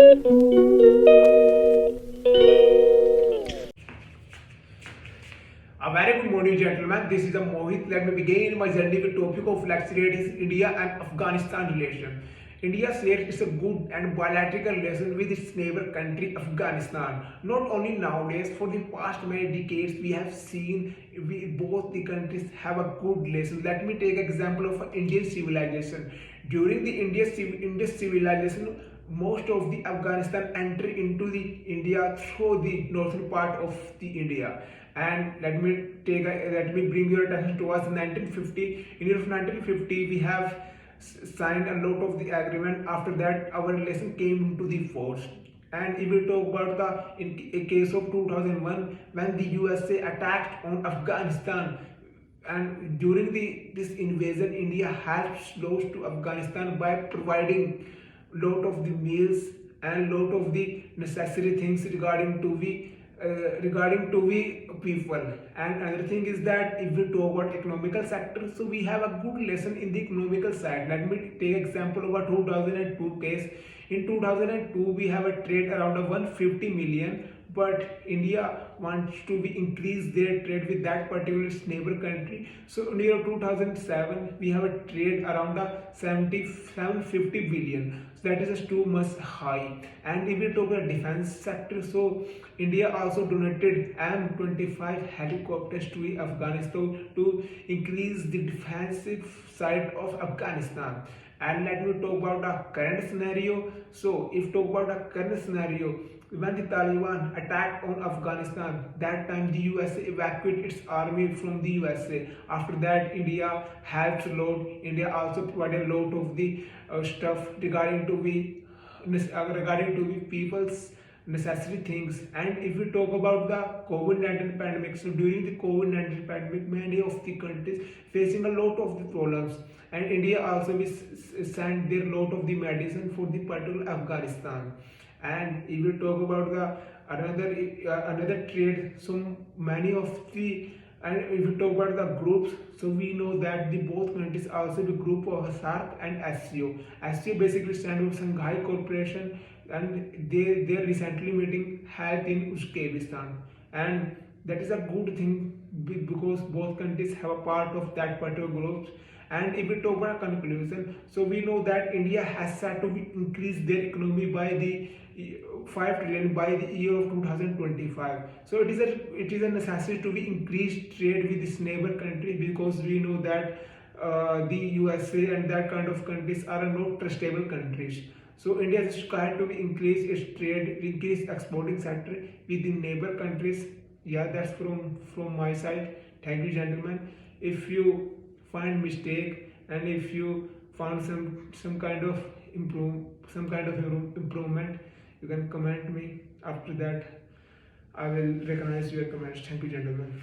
A very good morning, gentlemen. This is a Mohit. Let me begin my journey with topic of lecture. It is India and Afghanistan relation. India shares its a good and bilateral relation with its neighbor country Afghanistan. Not only nowadays, for the past many decades, we have seen both the countries have a good relation. Let me take example of Indian civilization. During the Indian civilization, most of the Afghanistan enter into the India through the northern part of the India. And let me bring your attention towards 1950. In year of 1950, we have signed a lot of the agreement. After that, our relation came into the force. And if we talk about the in a case of 2001, when the USA attacked on Afghanistan, and during this invasion, India helped those to Afghanistan by providing lot of the meals and lot of the necessary things regarding to the people. And another thing is that if we talk about economical sector, so we have a good lesson in the economical side. Let me take example of a 2002 case. In 2002, we have a trade around 150 million, but India wants to be increase their trade with that particular neighbor country. So in year 2007, we have a trade around 750 billion. So that is too much high. And if we talk about defense sector, so India also donated M25 helicopters to Afghanistan to increase the defensive side of Afghanistan. And let me talk about the current scenario. So if talk about the current scenario, when the Taliban attacked on Afghanistan, that time the USA evacuated its army from the USA. After that, India helped a lot. India also provided a lot of the stuff regarding to the people's necessary things. And if we talk about the COVID-19 pandemic, so during the COVID-19 pandemic, many of the countries facing a lot of the problems, and India also sent their lot of the medicine for the particular Afghanistan. And if we talk about the another trade, so many of the, and if we talk about the groups, so we know that the both countries also the group of SARC and SCO. SCO basically stands for Shanghai Corporation, and their recently meeting held in Uzbekistan. And that is a good thing because both countries have a part of that particular group. And if we talk about conclusion, so we know that India has set to increase their economy by the 5 trillion by the year of 2025. So it is a necessity to be increased trade with this neighbor country, because we know that the USA and that kind of countries are not trustable countries. So India is trying to increase its trade, increase exporting sector with the neighbor countries. Yeah, that's from my side. Thank you, gentlemen. If you find mistake, and if you found some kind of improvement, you can comment me. After that, I will recognize your comments. Thank you, gentlemen.